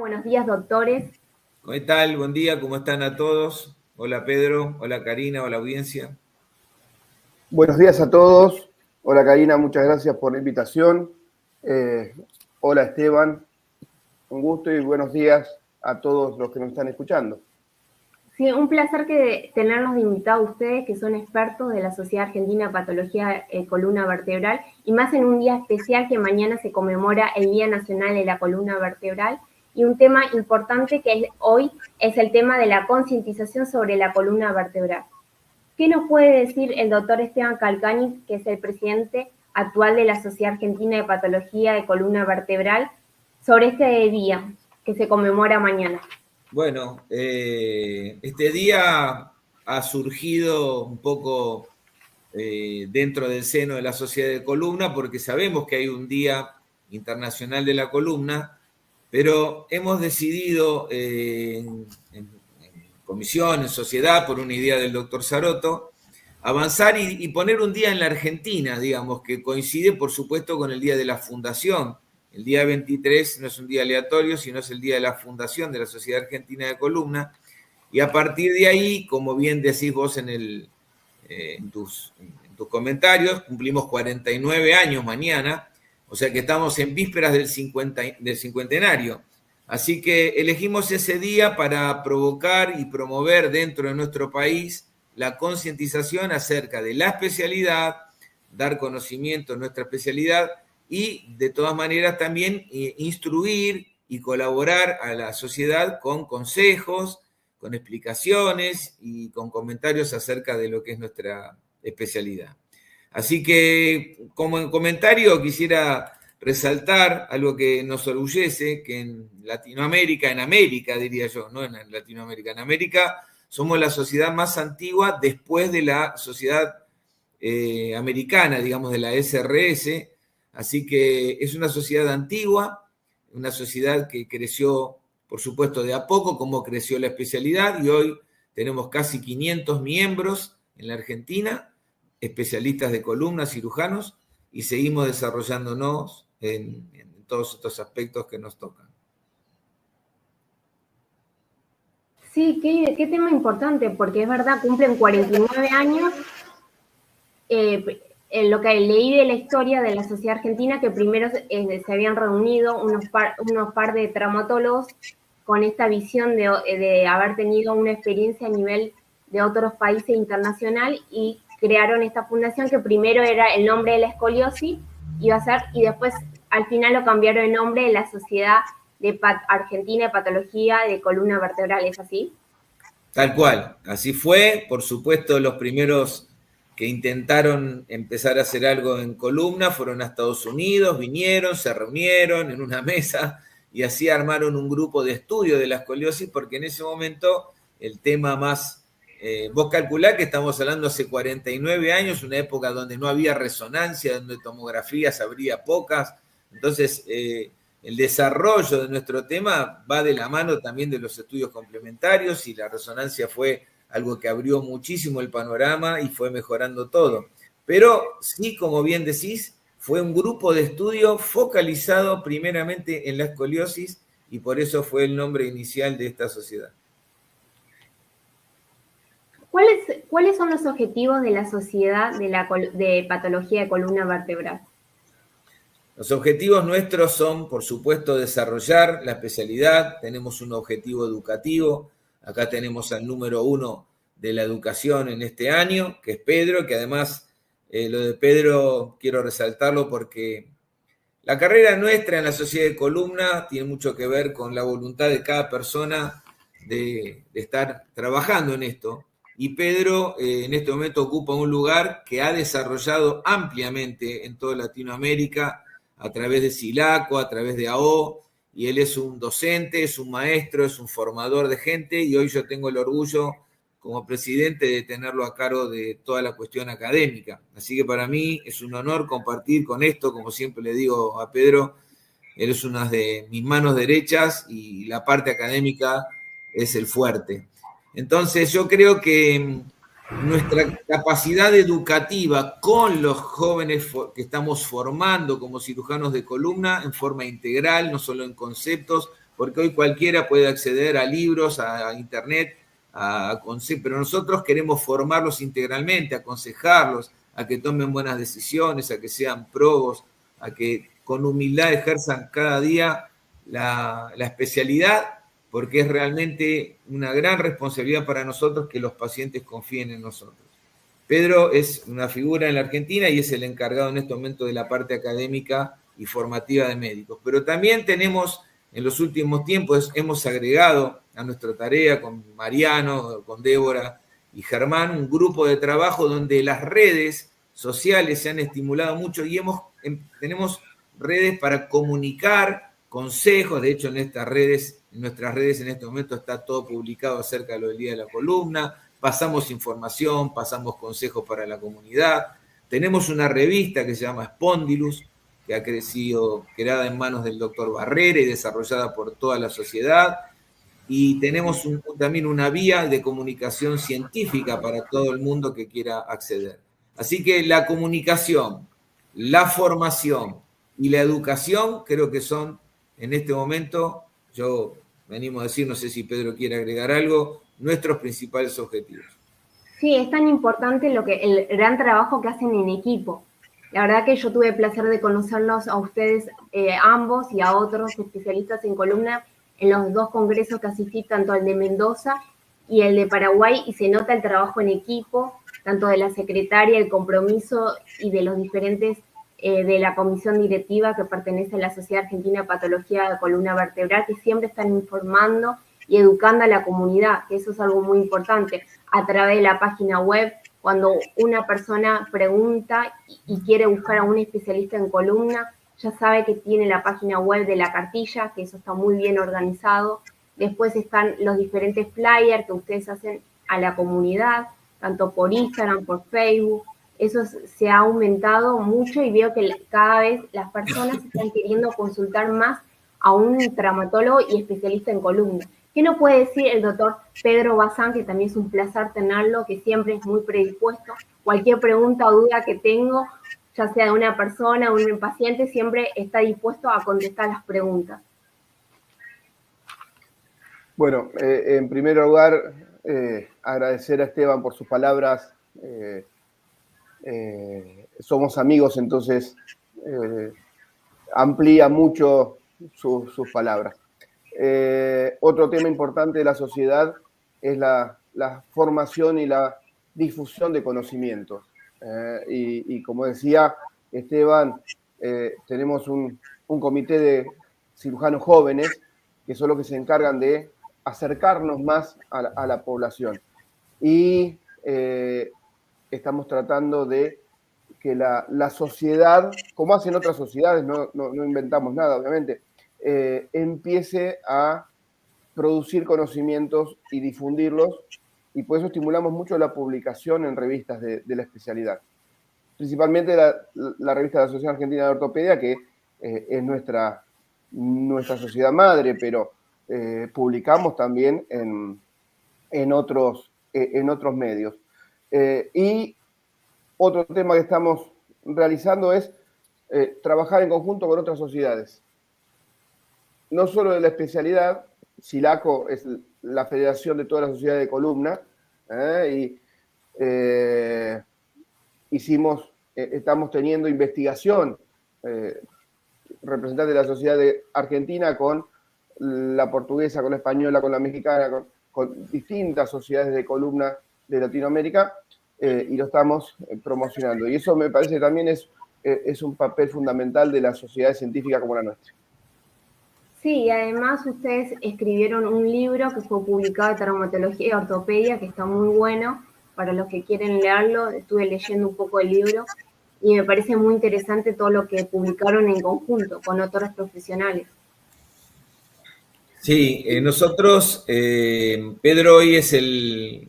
Buenos días, doctores. ¿Qué tal? Buen día, ¿cómo están a todos? Hola Pedro, hola Karina, hola audiencia. Buenos días a todos. Hola Karina, muchas gracias por la invitación. Hola Esteban, un gusto y buenos días a todos los que nos están escuchando. Sí, un placer tenerlos de invitado a ustedes, que son expertos de la Sociedad Argentina de Patología Columna Vertebral, y más en un día especial que mañana se conmemora el Día Nacional de la Columna Vertebral, y un tema importante hoy es el tema de la concientización sobre la columna vertebral. ¿Qué nos puede decir el doctor Esteban Calcani, que es el presidente actual de la Sociedad Argentina de Patología de Columna Vertebral, sobre este día que se conmemora mañana? Bueno, este día ha surgido un poco dentro del seno de la Sociedad de Columna, porque sabemos que hay un Día Internacional de la Columna, pero hemos decidido en comisión, en sociedad, por una idea del doctor Sarotto, avanzar y poner un día en la Argentina, digamos, que coincide, por supuesto, con el día de la fundación. El día 23 no es un día aleatorio, sino es el día de la fundación de la Sociedad Argentina de Columna. Y a partir de ahí, como bien decís vos en tus comentarios, cumplimos 49 años mañana, o sea que estamos en vísperas del cincuentenario. Así que elegimos ese día para provocar y promover dentro de nuestro país la concientización acerca de la especialidad, dar conocimiento de nuestra especialidad y de todas maneras también instruir y colaborar a la sociedad con consejos, con explicaciones y con comentarios acerca de lo que es nuestra especialidad. Así que como en comentario quisiera resaltar algo que nos orgullece, que en Latinoamérica, en América diría yo, no en Latinoamérica, en América somos la sociedad más antigua después de la sociedad americana, digamos, de la SRS, así que es una sociedad antigua, una sociedad que creció, por supuesto, de a poco, como creció la especialidad, y hoy tenemos casi 500 miembros en la Argentina, especialistas de columna, cirujanos, y seguimos desarrollándonos en todos estos aspectos que nos tocan. Sí, qué tema importante, porque es verdad, cumplen 49 años. Lo que leí de la historia de la Sociedad Argentina, que primero se habían reunido unos par de traumatólogos con esta visión de haber tenido una experiencia a nivel de otros países internacional y crearon esta fundación que primero era el nombre de la escoliosis, iba a ser, y después al final lo cambiaron el nombre de la Sociedad Argentina de Patología de Columna Vertebral, ¿es así? Tal cual, así fue. Por supuesto, los primeros que intentaron empezar a hacer algo en columna fueron a Estados Unidos, vinieron, se reunieron en una mesa y así armaron un grupo de estudio de la escoliosis, porque en ese momento el tema más, vos calculá que estamos hablando hace 49 años, una época donde no había resonancia, donde tomografías habría pocas, entonces el desarrollo de nuestro tema va de la mano también de los estudios complementarios, y la resonancia fue algo que abrió muchísimo el panorama y fue mejorando todo. Pero sí, como bien decís, fue un grupo de estudio focalizado primeramente en la escoliosis, y por eso fue el nombre inicial de esta sociedad. ¿Cuáles son los objetivos de la Sociedad de Patología de Columna Vertebral? Los objetivos nuestros son, por supuesto, desarrollar la especialidad. Tenemos un objetivo educativo. Acá tenemos al número 1 de la educación en este año, que es Pedro, que además lo de Pedro quiero resaltarlo porque la carrera nuestra en la Sociedad de Columna tiene mucho que ver con la voluntad de cada persona de estar trabajando en esto. Y Pedro en este momento ocupa un lugar que ha desarrollado ampliamente en toda Latinoamérica, a través de SILACO, a través de AO, y él es un docente, es un maestro, es un formador de gente, y hoy yo tengo el orgullo como presidente de tenerlo a cargo de toda la cuestión académica. Así que para mí es un honor compartir con esto, como siempre le digo a Pedro, él es una de mis manos derechas y la parte académica es el fuerte. Entonces yo creo que nuestra capacidad educativa con los jóvenes que estamos formando como cirujanos de columna en forma integral, no solo en conceptos, porque hoy cualquiera puede acceder a libros, a internet, pero nosotros queremos formarlos integralmente, aconsejarlos, a que tomen buenas decisiones, a que sean probos, a que con humildad ejerzan cada día la especialidad, porque es realmente una gran responsabilidad para nosotros que los pacientes confíen en nosotros. Pedro es una figura en la Argentina y es el encargado en este momento de la parte académica y formativa de médicos. Pero también tenemos, en los últimos tiempos, hemos agregado a nuestra tarea con Mariano, con Débora y Germán, un grupo de trabajo donde las redes sociales se han estimulado mucho y tenemos redes para comunicar consejos. De hecho, en nuestras redes en este momento está todo publicado acerca de lo del Día de la Columna. Pasamos información, pasamos consejos para la comunidad. Tenemos una revista que se llama Spondylus, que ha crecido, creada en manos del doctor Barrera y desarrollada por toda la sociedad. Y tenemos también una vía de comunicación científica para todo el mundo que quiera acceder. Así que la comunicación, la formación y la educación creo que son, en este momento, yo me animo a decir, no sé si Pedro quiere agregar algo, nuestros principales objetivos. Sí, es tan importante el gran trabajo que hacen en equipo. La verdad que yo tuve el placer de conocerlos a ustedes ambos y a otros especialistas en columna en los 2 congresos que asistí, tanto el de Mendoza y el de Paraguay, y se nota el trabajo en equipo, tanto de la secretaria, el compromiso y de los diferentes de la comisión directiva que pertenece a la Sociedad Argentina de Patología de Columna Vertebral, que siempre están informando y educando a la comunidad, que eso es algo muy importante, a través de la página web. Cuando una persona pregunta y quiere buscar a un especialista en columna, ya sabe que tiene la página web de la cartilla, que eso está muy bien organizado. Después están los diferentes flyers que ustedes hacen a la comunidad, tanto por Instagram, por Facebook. Eso se ha aumentado mucho y veo que cada vez las personas están queriendo consultar más a un traumatólogo y especialista en columna. ¿Qué nos puede decir el doctor Pedro Bazán, que también es un placer tenerlo, que siempre es muy predispuesto? Cualquier pregunta o duda que tengo, ya sea de una persona o un paciente, siempre está dispuesto a contestar las preguntas. Bueno, en primer lugar, agradecer a Esteban por sus palabras. Somos amigos, entonces amplía mucho sus palabras. Otro tema importante de la sociedad es la formación y la difusión de conocimientos. Y como decía Esteban, tenemos un comité de cirujanos jóvenes que son los que se encargan de acercarnos más a la población. Y estamos tratando de que la sociedad, como hacen otras sociedades, no inventamos nada, obviamente, empiece a producir conocimientos y difundirlos, y por eso estimulamos mucho la publicación en revistas de la especialidad. Principalmente la revista de la Asociación Argentina de Ortopedia, que es nuestra sociedad madre, pero publicamos también en otros medios. Y otro tema que estamos realizando es trabajar en conjunto con otras sociedades. No solo de la especialidad, SILACO es la federación de todas las sociedades de columna, estamos teniendo investigación, representantes de la sociedad argentina con la portuguesa, con la española, con la mexicana, con distintas sociedades de columna de Latinoamérica, y lo estamos promocionando. Y eso me parece que también es un papel fundamental de las sociedades científicas como la nuestra. Sí, y además ustedes escribieron un libro que fue publicado de traumatología y ortopedia, que está muy bueno para los que quieren leerlo. Estuve leyendo un poco el libro y me parece muy interesante todo lo que publicaron en conjunto con otros profesionales. Sí, nosotros, Pedro hoy es el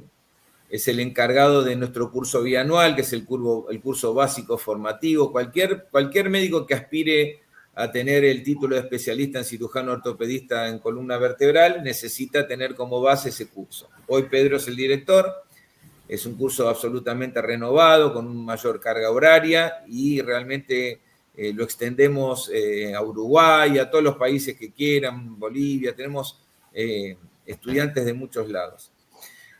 encargado de nuestro curso bianual, que es el curso básico formativo. Cualquier médico que aspire a tener el título de especialista en cirujano ortopedista en columna vertebral necesita tener como base ese curso. Hoy Pedro es el director, es un curso absolutamente renovado, con una mayor carga horaria y realmente lo extendemos a Uruguay, a todos los países que quieran, Bolivia, tenemos estudiantes de muchos lados.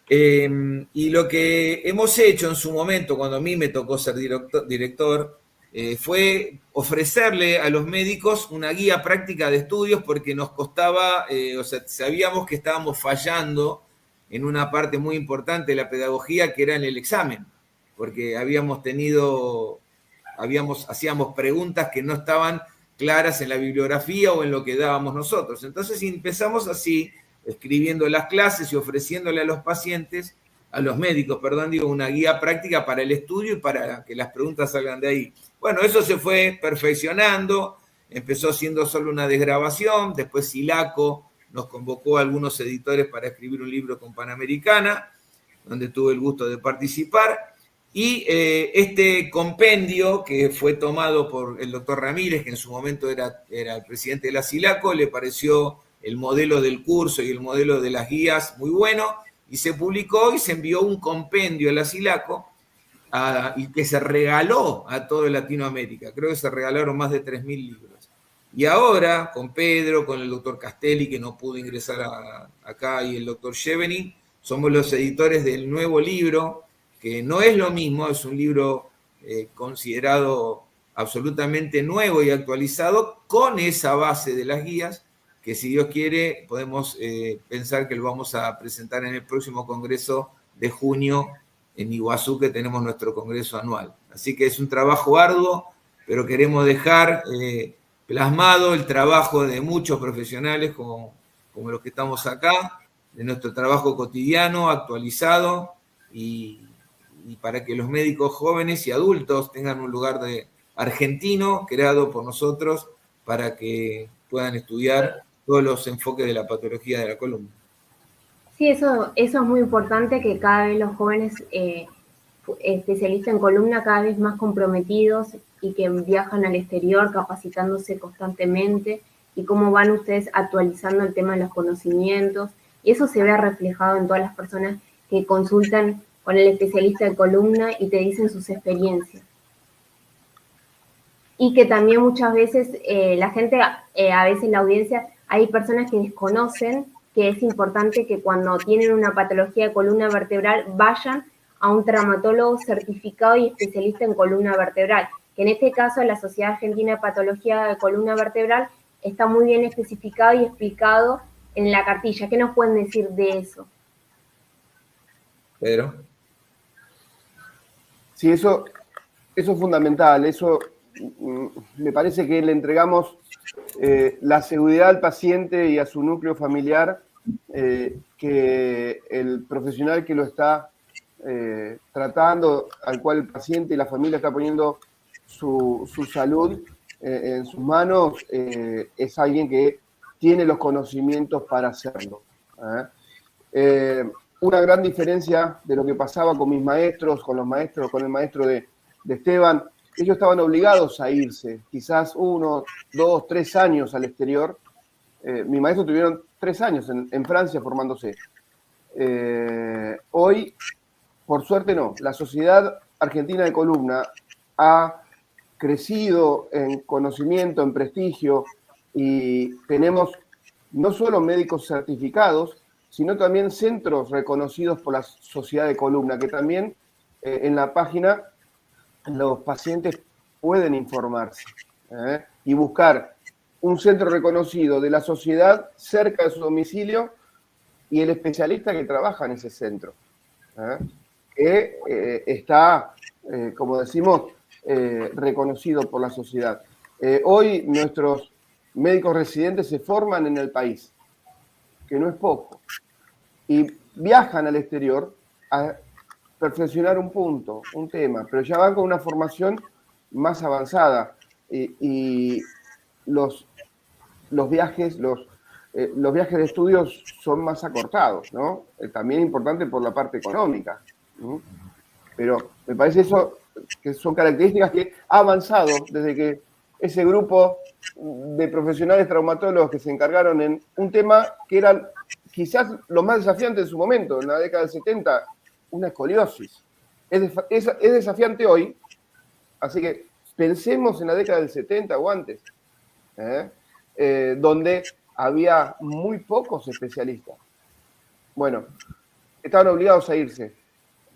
Y lo que hemos hecho en su momento, cuando a mí me tocó ser director, fue ofrecerle a los médicos una guía práctica de estudios porque nos costaba, o sea, sabíamos que estábamos fallando en una parte muy importante de la pedagogía, que era en el examen, porque hacíamos preguntas que no estaban claras en la bibliografía o en lo que dábamos nosotros. Entonces empezamos así, escribiendo las clases y ofreciéndole a los pacientes, a los médicos, perdón, digo, una guía práctica para el estudio y para que las preguntas salgan de ahí. Bueno, eso se fue perfeccionando, empezó siendo solo una desgrabación, después Silaco nos convocó a algunos editores para escribir un libro con Panamericana, donde tuve el gusto de participar, y este compendio que fue tomado por el doctor Ramírez, que en su momento era el presidente de la Silaco, le pareció el modelo del curso y el modelo de las guías muy bueno, y se publicó y se envió un compendio a la Silaco y que se regaló a toda Latinoamérica. Creo que se regalaron más de 3.000 libros. Y ahora, con Pedro, con el doctor Castelli, que no pudo ingresar acá, y el doctor Chevening, somos los editores del nuevo libro, que no es lo mismo, es un libro considerado absolutamente nuevo y actualizado, con esa base de las guías, que si Dios quiere podemos pensar que lo vamos a presentar en el próximo congreso de junio en Iguazú, que tenemos nuestro congreso anual. Así que es un trabajo arduo, pero queremos dejar plasmado el trabajo de muchos profesionales como los que estamos acá, de nuestro trabajo cotidiano, actualizado, y para que los médicos jóvenes y adultos tengan un lugar argentino creado por nosotros para que puedan estudiar todos los enfoques de la patología de la columna. Sí, eso es muy importante, que cada vez los jóvenes especialistas en columna cada vez más comprometidos y que viajan al exterior capacitándose constantemente, y cómo van ustedes actualizando el tema de los conocimientos, y eso se ve reflejado en todas las personas que consultan con el especialista de columna y te dicen sus experiencias. Y que también muchas veces la gente, a veces en la audiencia, hay personas que desconocen que es importante que cuando tienen una patología de columna vertebral vayan a un traumatólogo certificado y especialista en columna vertebral, que en este caso la Sociedad Argentina de Patología de Columna Vertebral está muy bien especificado y explicado en la cartilla. ¿Qué nos pueden decir de eso? Pedro. Sí, eso es fundamental. Eso me parece que le entregamos la seguridad al paciente y a su núcleo familiar, que el profesional que lo está tratando, al cual el paciente y la familia está poniendo su salud en sus manos, es alguien que tiene los conocimientos para hacerlo. Una gran diferencia de lo que pasaba con mis maestros, con el maestro de Esteban. Ellos estaban obligados a irse, quizás 1, 2, 3 años al exterior. Mi maestro tuvieron 3 años en Francia formándose. Hoy, por suerte no, la Sociedad Argentina de Columna ha crecido en conocimiento, en prestigio, y tenemos no solo médicos certificados, sino también centros reconocidos por la Sociedad de Columna, que también en la página los pacientes pueden informarse y buscar un centro reconocido de la sociedad cerca de su domicilio y el especialista que trabaja en ese centro, que está, como decimos, reconocido por la sociedad. Hoy nuestros médicos residentes se forman en el país, que no es poco, y viajan al exterior a perfeccionar un punto, un tema, pero ya van con una formación más avanzada, y los viajes de estudios son más acortados, ¿no? También importante por la parte económica, ¿no? Pero me parece eso que son características que ha avanzado desde que ese grupo de profesionales traumatólogos que se encargaron en un tema que era quizás lo más desafiante en su momento, en la década del 70, una escoliosis. Es desafiante hoy, así que Pensemos en la década del 70 o antes, donde había muy pocos especialistas. Bueno, estaban obligados a irse.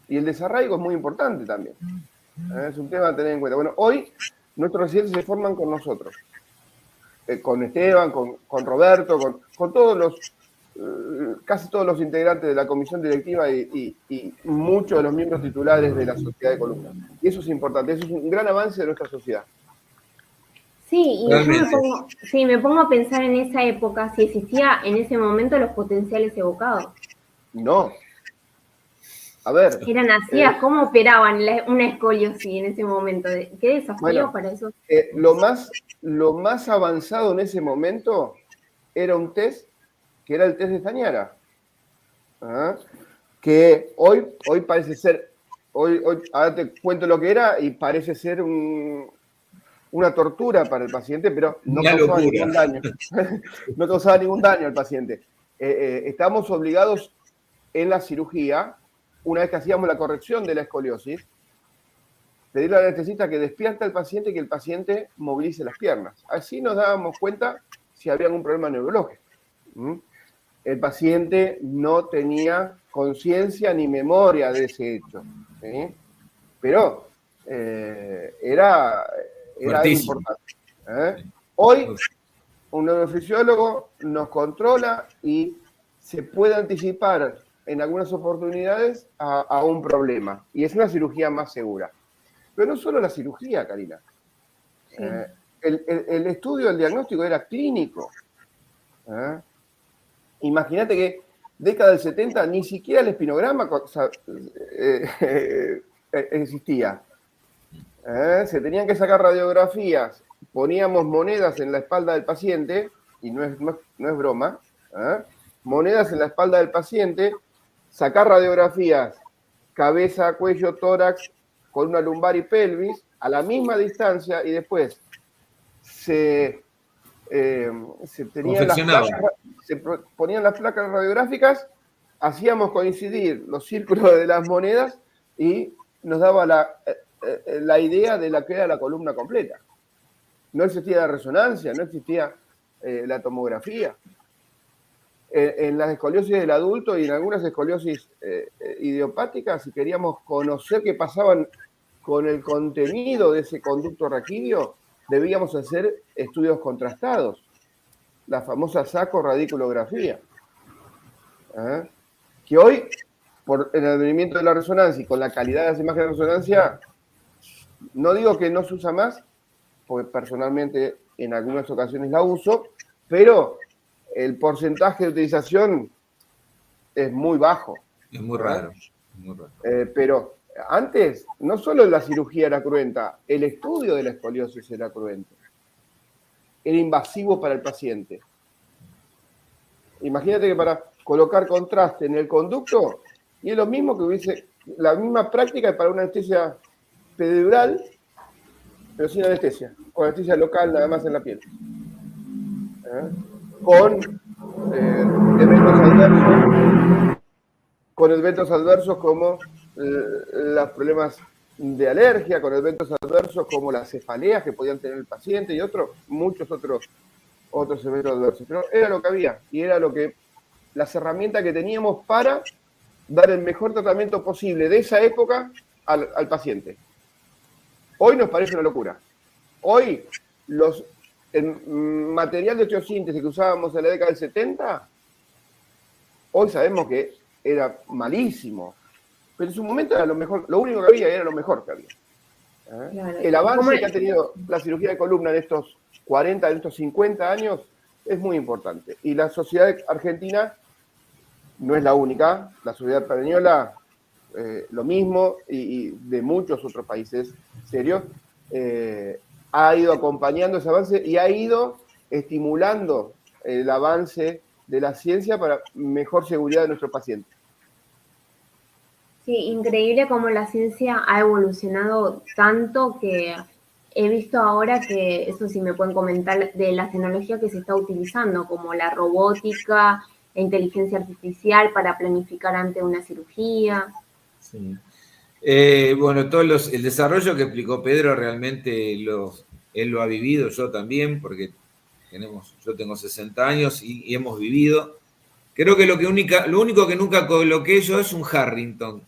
Y el desarraigo es muy importante también. Es un tema a tener en cuenta. Bueno, hoy nuestros residentes se forman con nosotros. Con Esteban, con Roberto, con todos casi todos los integrantes de la comisión directiva y muchos de los miembros titulares de la Sociedad de Columna. Y eso es importante, eso es un gran avance de nuestra sociedad. Sí, y yo me pongo a pensar en esa época, si existía en ese momento los potenciales evocados. No. A ver. Eran así, ¿cómo operaban una escoliosis en ese momento? ¿Qué desafío para eso? Lo más avanzado en ese momento era un test, que era el test de Stagnara. Que hoy parece ser, ahora te cuento lo que era y parece ser una tortura para el paciente, pero no causaba ningún daño. No causaba ningún daño al paciente. Estamos obligados en la cirugía, una vez que hacíamos la corrección de la escoliosis, pedirle al anestesista que despierta al paciente y que el paciente movilice las piernas. Así nos dábamos cuenta si había algún problema neurológico. El paciente no tenía conciencia ni memoria de ese hecho, ¿sí? Pero era importante. Hoy un neurofisiólogo nos controla y se puede anticipar en algunas oportunidades a un problema. Y es una cirugía más segura. Pero no solo la cirugía, Karina. Sí. El estudio, el diagnóstico era clínico. Imagínate que década del 70 ni siquiera el espinograma existía. Se tenían que sacar radiografías, poníamos monedas en la espalda del paciente, y no es broma, monedas en la espalda del paciente, sacar radiografías, cabeza, cuello, tórax, columna lumbar y pelvis, a la misma distancia, y después se ponían las placas radiográficas, hacíamos coincidir los círculos de las monedas y nos daba la idea de la que era la columna completa. No existía la resonancia, no existía la tomografía. En las escoliosis del adulto y en algunas escoliosis idiopáticas, si queríamos conocer qué pasaban con el contenido de ese conducto raquídeo, debíamos hacer estudios contrastados, la famosa saco-radiculografía, que hoy, por el advenimiento de la resonancia y con la calidad de las imágenes de resonancia, no digo que no se usa más, porque personalmente en algunas ocasiones la uso, pero el porcentaje de utilización es muy bajo. Es muy raro. Pero antes, no solo la cirugía era cruenta, el estudio de la escoliosis era cruento. Era invasivo para el paciente. Imagínate que para colocar contraste en el conducto, y es lo mismo que hubiese, la misma práctica para una anestesia peridural, pero sin anestesia, con anestesia local nada más en la piel. Con eventos adversos como los problemas de alergia, con eventos adversos como las cefaleas que podían tener el paciente y muchos otros eventos adversos. Pero era lo que había y era las herramientas que teníamos para dar el mejor tratamiento posible de esa época al paciente. Hoy nos parece una locura. Hoy el material de osteosíntesis que usábamos en la década del 70, hoy sabemos que era malísimo. Pero en su momento era lo mejor, lo único que había era lo mejor que había. Claro. El avance que ha tenido la cirugía de columna en estos 40, en estos 50 años es muy importante. Y la sociedad argentina no es la única, la sociedad española lo mismo, y de muchos otros países serios, ha ido acompañando ese avance y ha ido estimulando el avance de la ciencia para mejor seguridad de nuestros pacientes. Sí, increíble cómo la ciencia ha evolucionado tanto que he visto ahora que, eso sí me pueden comentar, de la tecnología que se está utilizando, como la robótica, la inteligencia artificial para planificar ante una cirugía. Sí. Bueno, el desarrollo que explicó Pedro realmente él lo ha vivido, yo también, porque yo tengo 60 años y hemos vivido. Creo que lo único que nunca coloqué yo es un Harrington,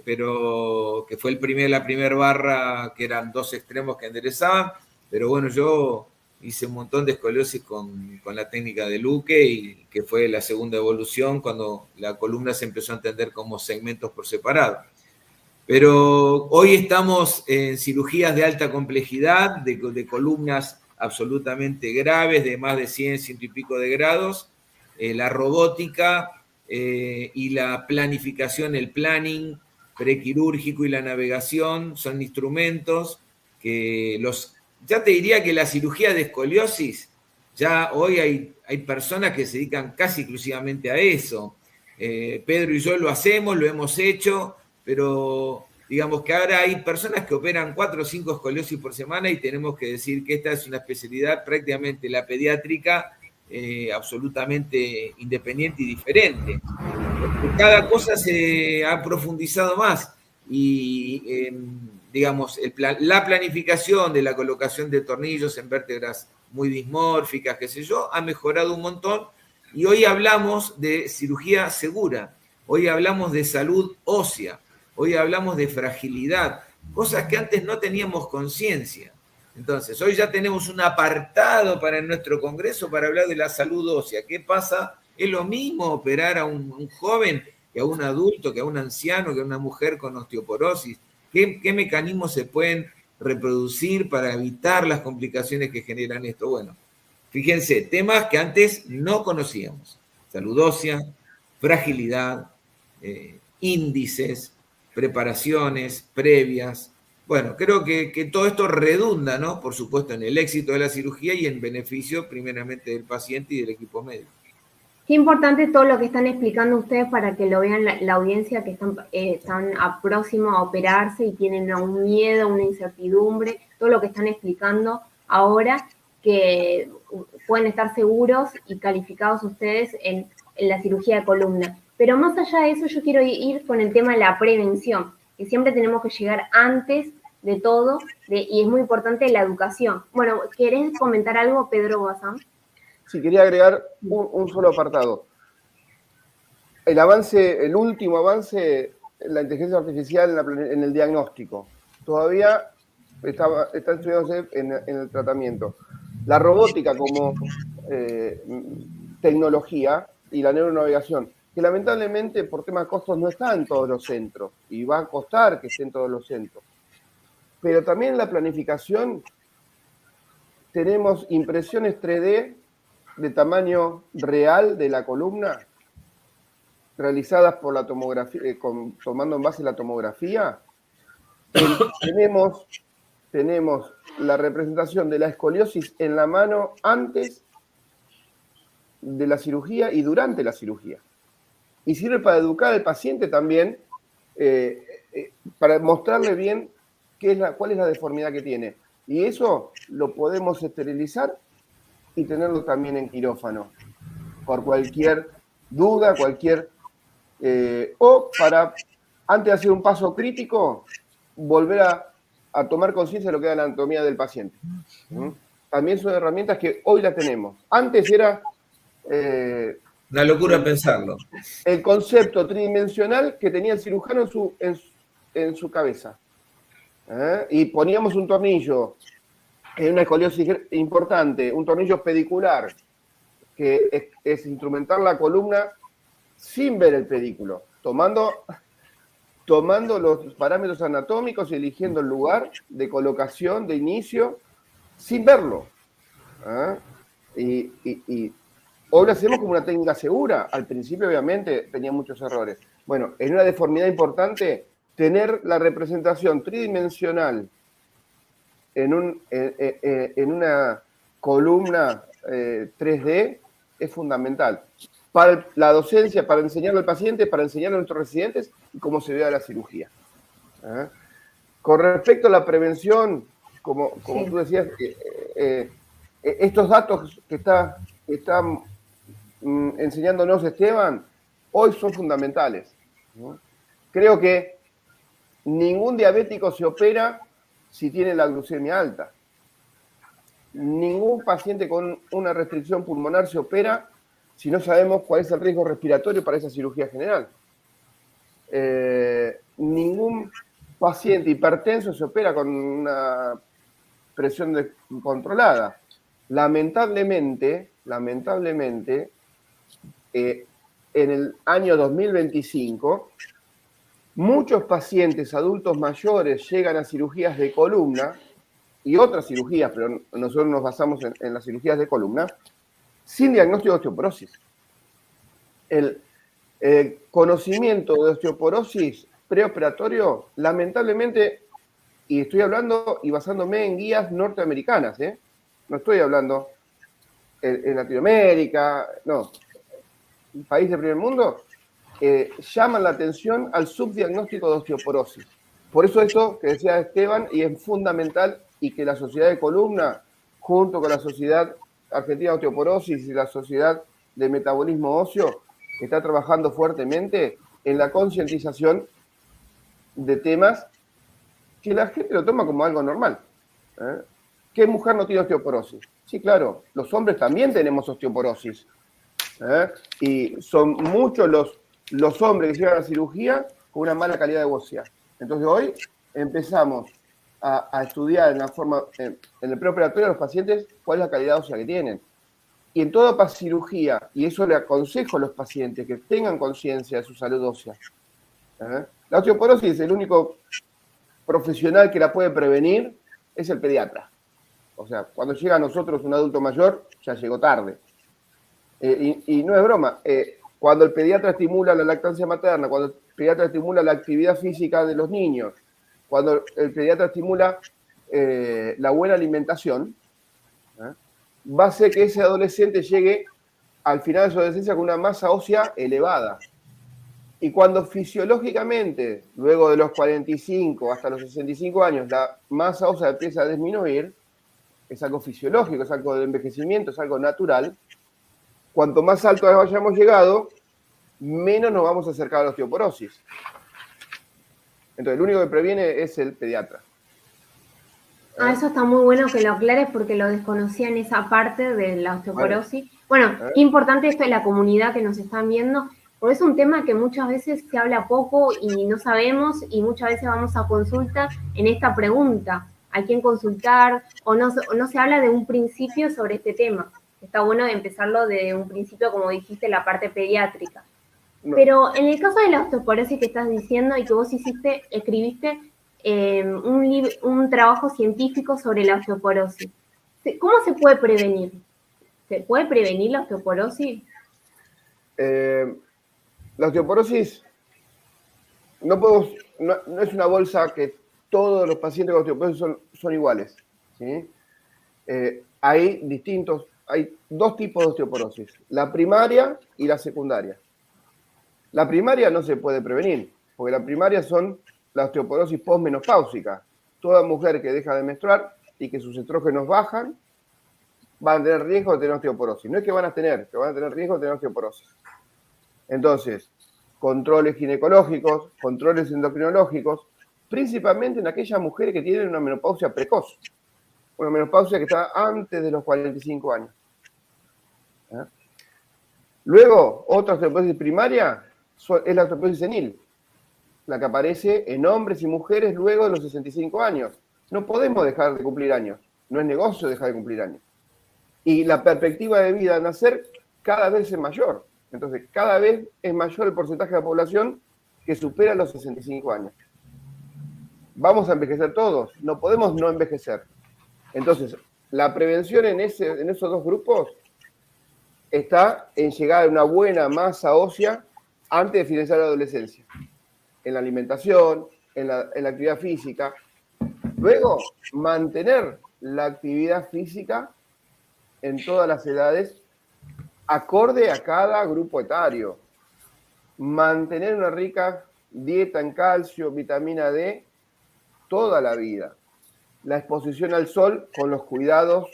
pero que fue la primera barra, que eran dos extremos que enderezaban, pero bueno, yo hice un montón de escoliosis con la técnica de Luque, y que fue la segunda evolución cuando la columna se empezó a entender como segmentos por separado. Pero hoy estamos en cirugías de alta complejidad, de columnas absolutamente graves, de más de 100, 100 y pico de grados. La robótica y la planificación, el planning prequirúrgico y la navegación son instrumentos que ya te diría que la cirugía de escoliosis, ya hoy hay personas que se dedican casi exclusivamente a eso. Pedro y yo lo hacemos, lo hemos hecho, pero digamos que ahora hay personas que operan 4 o 5 escoliosis por semana, y tenemos que decir que esta es una especialidad prácticamente la pediátrica, absolutamente independiente y diferente. Porque cada cosa se ha profundizado más y digamos, la planificación de la colocación de tornillos en vértebras muy dismórficas, qué sé yo, ha mejorado un montón, y hoy hablamos de cirugía segura, hoy hablamos de salud ósea, hoy hablamos de fragilidad, cosas que antes no teníamos conciencia. Entonces, hoy ya tenemos un apartado para nuestro congreso para hablar de la salud ósea. ¿Qué pasa? Es lo mismo operar a un joven que a un adulto, que a un anciano, que a una mujer con osteoporosis. ¿Qué mecanismos se pueden reproducir para evitar las complicaciones que generan esto? Bueno, fíjense, temas que antes no conocíamos. Salud ósea, fragilidad, índices, preparaciones previas. Bueno, creo que todo esto redunda, ¿no? Por supuesto, en el éxito de la cirugía y en beneficio primeramente del paciente y del equipo médico. Qué importante todo lo que están explicando ustedes para que lo vean la audiencia que están a próximo a operarse y tienen un miedo, una incertidumbre, todo lo que están explicando ahora, que pueden estar seguros y calificados ustedes en la cirugía de columna. Pero más allá de eso, yo quiero ir con el tema de la prevención, que siempre tenemos que llegar antes de todo, y es muy importante la educación. Bueno, ¿querés comentar algo, Pedro Bazán? Sí, quería agregar un solo apartado. El último avance en la inteligencia artificial en el diagnóstico. Todavía está estudiándose en el tratamiento. La robótica como tecnología y la neuronavegación, que lamentablemente por temas de costos no está en todos los centros, y va a costar que esté en todos los centros. Pero también en la planificación tenemos impresiones 3D de tamaño real de la columna, realizadas por la tomografía, tomando en base la tomografía. Tenemos la representación de la escoliosis en la mano antes de la cirugía y durante la cirugía. Y sirve para educar al paciente también, para mostrarle bien cuál es la deformidad que tiene. Y eso lo podemos esterilizar y tenerlo también en quirófano, por cualquier duda, o para, antes de hacer un paso crítico, volver a tomar conciencia de lo que es la anatomía del paciente. También son herramientas que hoy las tenemos. Antes era... una locura pensarlo. El concepto tridimensional que tenía el cirujano en su cabeza. Y poníamos un tornillo en una escoliosis importante, un tornillo pedicular, que es instrumentar la columna sin ver el pedículo, tomando los parámetros anatómicos y eligiendo el lugar de colocación, de inicio, sin verlo. Y hoy lo hacemos como una técnica segura. Al principio, obviamente, tenía muchos errores. Bueno, en una deformidad importante, tener la representación tridimensional en una columna 3D es fundamental para la docencia, para enseñarle al paciente, para enseñarle a nuestros residentes y cómo se vea la cirugía. Con respecto a la prevención, como sí, tú decías, estos datos que está enseñándonos Esteban, hoy son fundamentales, ¿no? Creo que ningún diabético se opera si tiene la glucemia alta. Ningún paciente con una restricción pulmonar se opera si no sabemos cuál es el riesgo respiratorio para esa cirugía general. Ningún paciente hipertenso se opera con una presión descontrolada. Lamentablemente, en el año 2025, muchos pacientes adultos mayores llegan a cirugías de columna y otras cirugías, pero nosotros nos basamos en las cirugías de columna, sin diagnóstico de osteoporosis. El conocimiento de osteoporosis preoperatorio, lamentablemente, y estoy hablando y basándome en guías norteamericanas, no estoy hablando en Latinoamérica, no, un país del primer mundo, llaman la atención al subdiagnóstico de osteoporosis. Por eso esto que decía Esteban, y es fundamental, y que la Sociedad de Columna, junto con la Sociedad Argentina de Osteoporosis y la Sociedad de Metabolismo Óseo, está trabajando fuertemente en la concientización de temas que la gente lo toma como algo normal. ¿Qué mujer no tiene osteoporosis? Sí, claro, los hombres también tenemos osteoporosis. Y son muchos los hombres que llegan a la cirugía con una mala calidad de ósea. Entonces hoy empezamos a estudiar en el preoperatorio de los pacientes cuál es la calidad ósea que tienen. Y en toda cirugía, y eso le aconsejo a los pacientes que tengan conciencia de su salud ósea. La osteoporosis, el único profesional que la puede prevenir es el pediatra. O sea, cuando llega a nosotros un adulto mayor, ya llegó tarde. Y no es broma. Cuando el pediatra estimula la lactancia materna, cuando el pediatra estimula la actividad física de los niños, cuando el pediatra estimula la buena alimentación, va a hacer que ese adolescente llegue al final de su adolescencia con una masa ósea elevada. Y cuando fisiológicamente, luego de los 45 hasta los 65 años, la masa ósea empieza a disminuir, es algo fisiológico, es algo de envejecimiento, es algo natural. Cuanto más alto hayamos llegado, menos nos vamos a acercar a la osteoporosis. Entonces, el único que previene es el pediatra. Eso está muy bueno que lo aclares porque lo desconocía en esa parte de la osteoporosis. Bueno, qué importante esto de la comunidad que nos están viendo, porque es un tema que muchas veces se habla poco y no sabemos, y muchas veces vamos a consulta en esta pregunta, ¿a quién consultar? O no se habla de un principio sobre este tema. Está bueno empezarlo de un principio, como dijiste, la parte pediátrica. No. Pero en el caso de la osteoporosis que estás diciendo y que vos escribiste un trabajo científico sobre la osteoporosis. ¿Cómo se puede prevenir? ¿Se puede prevenir la osteoporosis? La osteoporosis no es una bolsa que todos los pacientes con osteoporosis son iguales. ¿Sí? Hay dos tipos de osteoporosis, la primaria y la secundaria. La primaria no se puede prevenir, porque la primaria son la osteoporosis posmenopáusica. Toda mujer que deja de menstruar y que sus estrógenos bajan, van a tener riesgo de tener osteoporosis. No es que van a tener riesgo de tener osteoporosis. Entonces, controles ginecológicos, controles endocrinológicos, principalmente en aquellas mujeres que tienen una menopausia precoz. Una menopausia que está antes de los 45 años. Luego, otra osteoporosis primaria es la osteoporosis senil, la que aparece en hombres y mujeres luego de los 65 años. No podemos dejar de cumplir años. No es negocio dejar de cumplir años. Y la perspectiva de vida al nacer cada vez es mayor. Entonces, cada vez es mayor el porcentaje de la población que supera los 65 años. ¿Vamos a envejecer todos? No podemos no envejecer. Entonces, la prevención en esos dos grupos está en llegar a una buena masa ósea antes de finalizar la adolescencia. En la alimentación, en la actividad física. Luego, mantener la actividad física en todas las edades, acorde a cada grupo etario. Mantener una rica dieta en calcio, vitamina D, toda la vida. La exposición al sol con los cuidados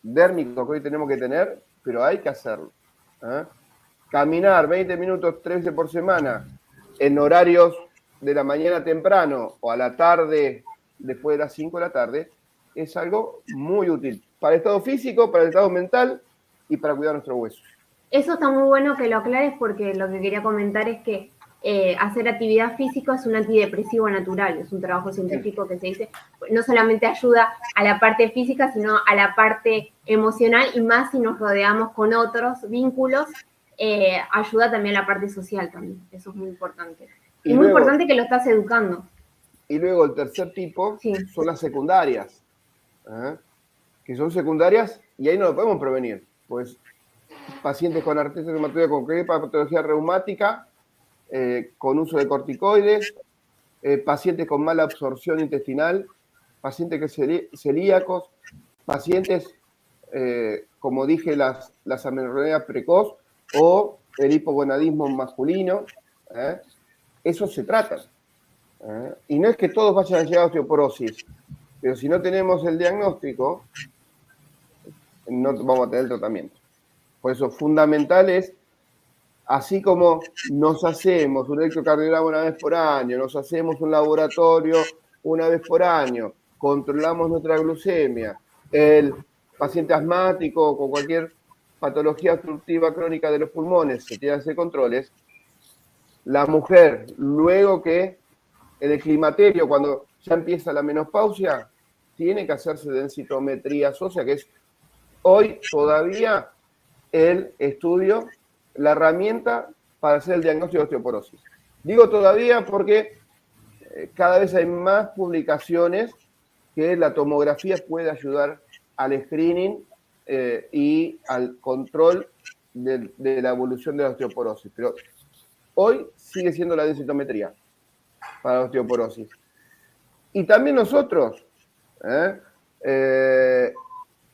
dérmicos que hoy tenemos que tener, pero hay que hacerlo. Caminar 20 minutos 3 veces por semana en horarios de la mañana temprano o a la tarde, después de las 5 de la tarde, es algo muy útil para el estado físico, para el estado mental y para cuidar nuestros huesos. Eso está muy bueno que lo aclares porque lo que quería comentar es que hacer actividad física es un antidepresivo natural, es un trabajo científico que se dice, no solamente ayuda a la parte física, sino a la parte emocional y más si nos rodeamos con otros vínculos, ayuda también a la parte social también, eso es muy importante. Y muy importante que lo estás educando. Y luego el tercer tipo son las secundarias, que son secundarias y ahí no lo podemos prevenir, pues pacientes con artritis reumatoide, con cualquier patología reumática, con uso de corticoides, pacientes con mala absorción intestinal, pacientes que celíacos, pacientes, como dije, las amenorreas precoz o el hipogonadismo masculino, eso se trata. Y no es que todos vayan a llegar a osteoporosis, pero si no tenemos el diagnóstico, no vamos a tener el tratamiento. Por eso, fundamental es, así como nos hacemos un electrocardiograma una vez por año, nos hacemos un laboratorio una vez por año, controlamos nuestra glucemia, el paciente asmático con cualquier patología obstructiva crónica de los pulmones se tiene que hacer controles, la mujer, luego que en el climaterio, cuando ya empieza la menopausia, tiene que hacerse densitometría ósea, que es hoy todavía el estudio, la herramienta para hacer el diagnóstico de osteoporosis. Digo todavía porque cada vez hay más publicaciones que la tomografía puede ayudar al screening y al control de la evolución de la osteoporosis. Pero hoy sigue siendo la densitometría para la osteoporosis. Y también nosotros,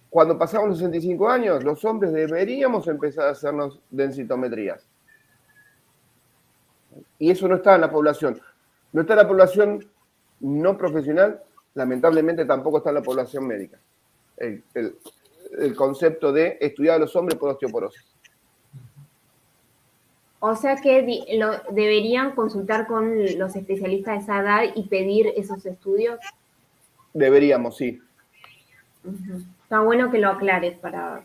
cuando pasamos los 65 años, los hombres deberíamos empezar a hacernos densitometrías. Y eso no está en la población. No está en la población no profesional, lamentablemente tampoco está en la población médica. El concepto de estudiar a los hombres por osteoporosis. O sea que deberían consultar con los especialistas de esa edad y pedir esos estudios. Deberíamos, sí. Está bueno que lo aclares,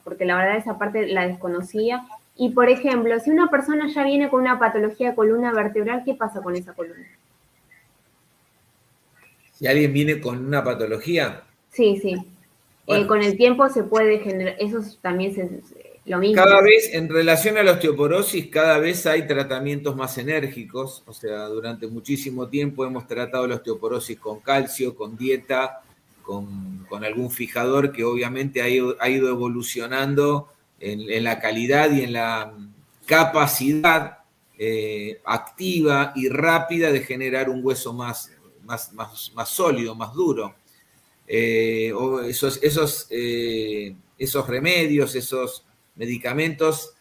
porque la verdad esa parte la desconocía. Y, por ejemplo, si una persona ya viene con una patología de columna vertebral, ¿qué pasa con esa columna? Si alguien viene con una patología. Sí, sí. Bueno, con el tiempo se puede generar, eso también es lo mismo. Cada vez, en relación a la osteoporosis, cada vez hay tratamientos más enérgicos. O sea, durante muchísimo tiempo hemos tratado la osteoporosis con calcio, con dieta, con algún fijador que obviamente ha ido evolucionando en la calidad y en la capacidad activa y rápida de generar un hueso más sólido, más duro. Esos remedios, esos medicamentos,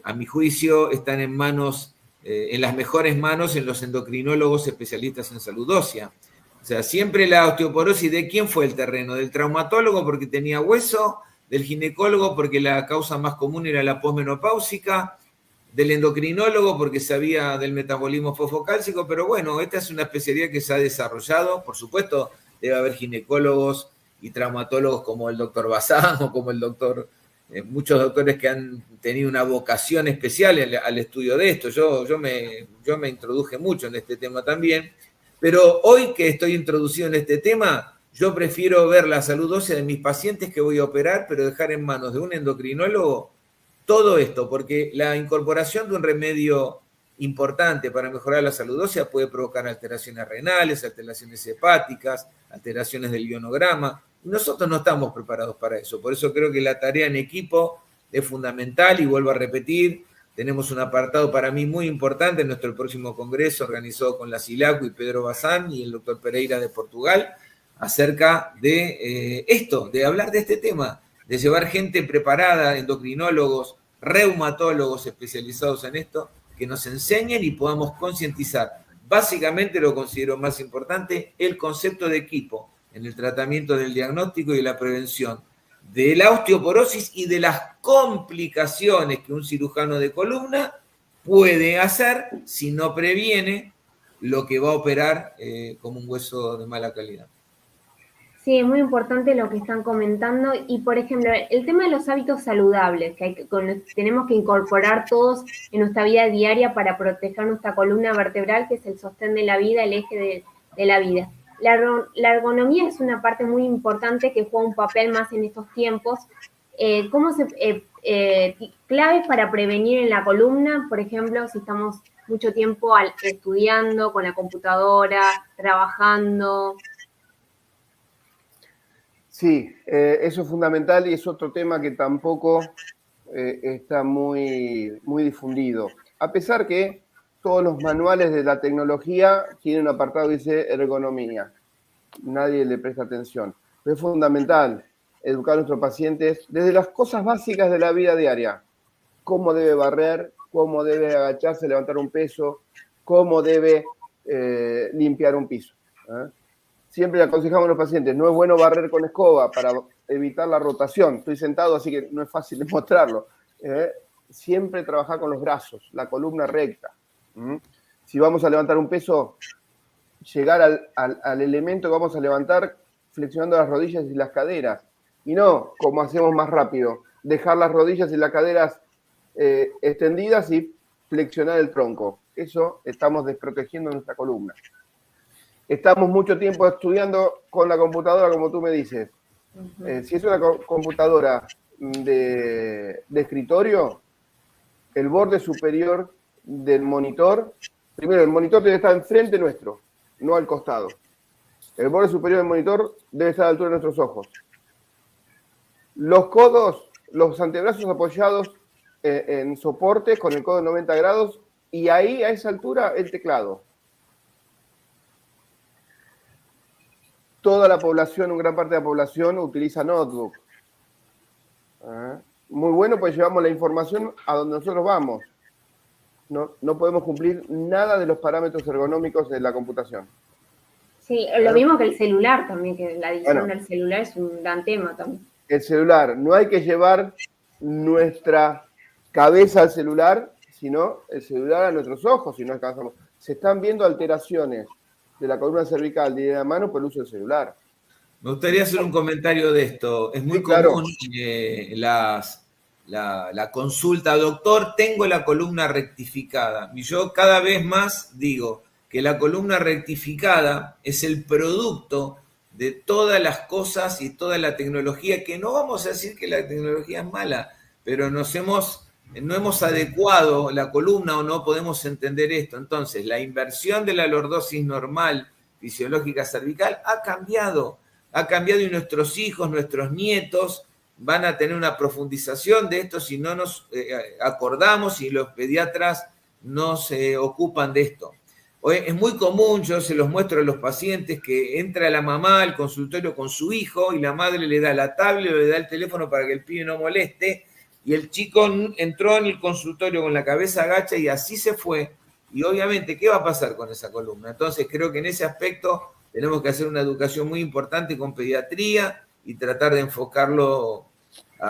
a mi juicio, están en manos, en las mejores manos en los endocrinólogos especialistas en salud ósea. O sea, siempre la osteoporosis, ¿de quién fue el terreno? ¿Del traumatólogo porque tenía hueso? ¿Del ginecólogo porque la causa más común era la posmenopáusica? ¿Del endocrinólogo porque sabía del metabolismo fosfocálcico? Pero bueno, esta es una especialidad que se ha desarrollado. Por supuesto, debe haber ginecólogos y traumatólogos como el doctor Bazán o como el doctor, muchos doctores que han tenido una vocación especial al estudio de esto. Yo me introduje mucho en este tema también. Pero hoy que estoy introducido en este tema, yo prefiero ver la salud ósea de mis pacientes que voy a operar, pero dejar en manos de un endocrinólogo todo esto, porque la incorporación de un remedio importante para mejorar la salud ósea puede provocar alteraciones renales, alteraciones hepáticas, alteraciones del ionograma. Y nosotros no estamos preparados para eso. Por eso creo que la tarea en equipo es fundamental y vuelvo a repetir, tenemos un apartado para mí muy importante en nuestro próximo congreso organizado con la SILACU y Pedro Bazán y el doctor Pereira de Portugal acerca de esto, de hablar de este tema, de llevar gente preparada, endocrinólogos, reumatólogos especializados en esto, que nos enseñen y podamos concientizar. Básicamente lo considero más importante, el concepto de equipo en el tratamiento del diagnóstico y la prevención de la osteoporosis y de las complicaciones que un cirujano de columna puede hacer si no previene lo que va a operar como un hueso de mala calidad. Sí, es muy importante lo que están comentando y, por ejemplo, el tema de los hábitos saludables, que tenemos que incorporar todos en nuestra vida diaria para proteger nuestra columna vertebral, que es el sostén de la vida, el eje de la vida. La ergonomía es una parte muy importante que juega un papel más en estos tiempos. Claves para prevenir en la columna, por ejemplo, si estamos mucho tiempo estudiando con la computadora, trabajando. Sí, eso es fundamental y es otro tema que tampoco está muy difundido. A pesar que todos los manuales de la tecnología tienen un apartado que dice ergonomía. Nadie le presta atención. Pero es fundamental educar a nuestros pacientes desde las cosas básicas de la vida diaria. Cómo debe barrer, cómo debe agacharse, levantar un peso, cómo debe limpiar un piso. Siempre le aconsejamos a los pacientes, no es bueno barrer con escoba para evitar la rotación. Estoy sentado, así que no es fácil demostrarlo. Siempre trabajar con los brazos, la columna recta. Si vamos a levantar un peso, llegar al elemento que vamos a levantar flexionando las rodillas y las caderas. Y no, como hacemos más rápido, dejar las rodillas y las caderas extendidas y flexionar el tronco. Eso estamos desprotegiendo nuestra columna. Estamos mucho tiempo estudiando con la computadora, como tú me dices. Si es una computadora de escritorio, el borde superior del monitor, primero el monitor debe estar enfrente nuestro, no al costado. El borde superior del monitor debe estar a la altura de nuestros ojos. Los codos, los antebrazos apoyados en soportes con el codo de 90 grados y ahí a esa altura el teclado. Toda la población, una gran parte de la población utiliza notebook. Muy bueno, pues llevamos la información a donde nosotros vamos. No podemos cumplir nada de los parámetros ergonómicos de la computación. Sí, lo mismo que el celular también, que la adicción del celular es un gran tema también. El celular, no hay que llevar nuestra cabeza al celular, sino el celular a nuestros ojos, si no alcanzamos. Se están viendo alteraciones de la columna cervical y de la mano por el uso del celular. Me gustaría hacer un comentario de esto. Es muy común la consulta, doctor, tengo la columna rectificada. Y yo cada vez más digo que la columna rectificada es el producto de todas las cosas y toda la tecnología, que no vamos a decir que la tecnología es mala, pero no hemos adecuado la columna o no podemos entender esto. Entonces, la inversión de la lordosis normal fisiológica cervical ha cambiado y nuestros hijos, nuestros nietos van a tener una profundización de esto si no nos acordamos y los pediatras no se ocupan de esto. Hoy es muy común, yo se los muestro a los pacientes, que entra la mamá al consultorio con su hijo y la madre le da la tablet o le da el teléfono para que el pibe no moleste, y el chico entró en el consultorio con la cabeza agacha y así se fue. Y obviamente, ¿qué va a pasar con esa columna? Entonces creo que en ese aspecto tenemos que hacer una educación muy importante con pediatría y tratar de enfocarlo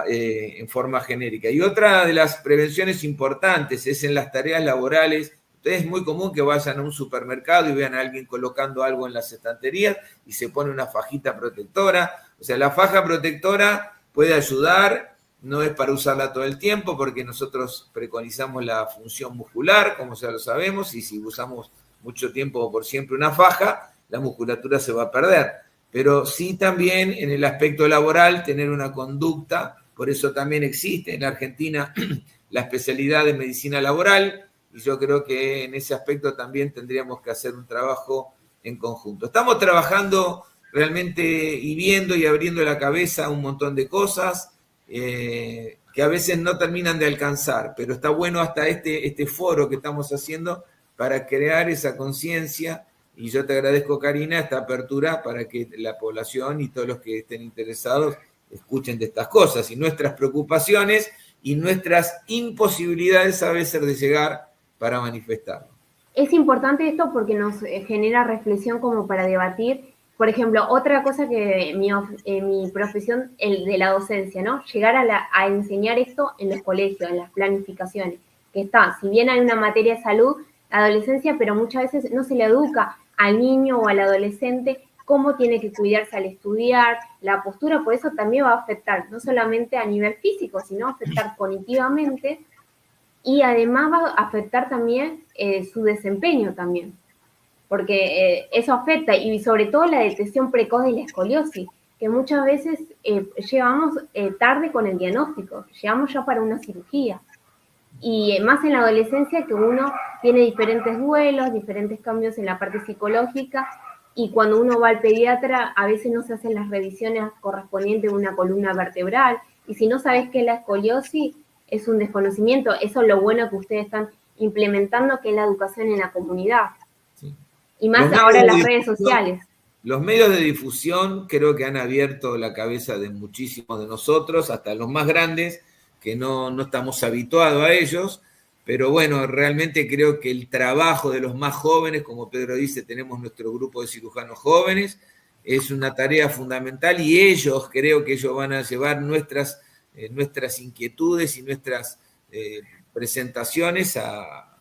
en forma genérica. Y otra de las prevenciones importantes es en las tareas laborales. Entonces es muy común que vayan a un supermercado y vean a alguien colocando algo en las estanterías y se pone una fajita protectora. O sea, la faja protectora puede ayudar, no es para usarla todo el tiempo porque nosotros preconizamos la función muscular, como ya lo sabemos, y si usamos mucho tiempo o por siempre una faja, la musculatura se va a perder. Pero sí también en el aspecto laboral tener una conducta, por eso también existe en Argentina la especialidad de medicina laboral, y yo creo que en ese aspecto también tendríamos que hacer un trabajo en conjunto. Estamos trabajando realmente y viendo y abriendo la cabeza a un montón de cosas que a veces no terminan de alcanzar, pero está bueno hasta este foro que estamos haciendo para crear esa conciencia, y yo te agradezco, Karina, esta apertura para que la población y todos los que estén interesados escuchen de estas cosas y nuestras preocupaciones y nuestras imposibilidades a veces de llegar para manifestarlo. Es importante esto porque nos genera reflexión como para debatir. Por ejemplo, otra cosa que mi profesión, el de la docencia, ¿no? Llegar a enseñar esto en los colegios, en las planificaciones, que está, si bien hay una materia de salud, la adolescencia, pero muchas veces no se le educa al niño o al adolescente cómo tiene que cuidarse al estudiar, la postura, por eso también va a afectar, no solamente a nivel físico, sino a afectar cognitivamente, y además va a afectar también su desempeño también, porque eso afecta, y sobre todo la detección precoz de la escoliosis, que muchas veces llegamos tarde con el diagnóstico, llegamos ya para una cirugía. Y más en la adolescencia, que uno tiene diferentes duelos, diferentes cambios en la parte psicológica, y cuando uno va al pediatra a veces no se hacen las revisiones correspondientes de una columna vertebral, y si no sabes qué es la escoliosis, es un desconocimiento. Eso es lo bueno que ustedes están implementando, que es la educación en la comunidad. Sí. Y más ahora en las redes sociales. Los medios de difusión creo que han abierto la cabeza de muchísimos de nosotros, hasta los más grandes, que no estamos habituados a ellos, pero bueno, realmente creo que el trabajo de los más jóvenes, como Pedro dice, tenemos nuestro grupo de cirujanos jóvenes, es una tarea fundamental, y ellos, creo que ellos van a llevar nuestras inquietudes y nuestras presentaciones a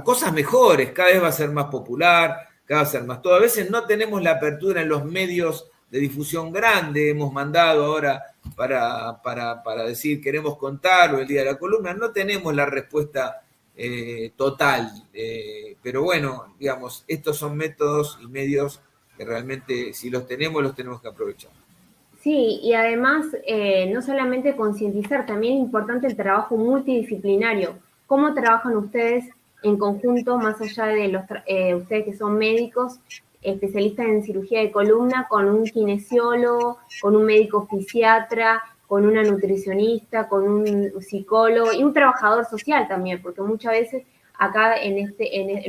cosas mejores. Cada vez va a ser más popular, cada vez va a ser más todo. A veces no tenemos la apertura en los medios de difusión grande, hemos mandado ahora para decir queremos contar, o el día de la columna, no tenemos la respuesta total, pero bueno, digamos, estos son métodos y medios que realmente, si los tenemos que aprovechar. Sí, y además no solamente concientizar, también es importante el trabajo multidisciplinario. ¿Cómo trabajan ustedes en conjunto, más allá de ustedes que son médicos, especialistas en cirugía de columna, con un kinesiólogo, con un médico fisiatra, con una nutricionista, con un psicólogo y un trabajador social también? Porque muchas veces acá en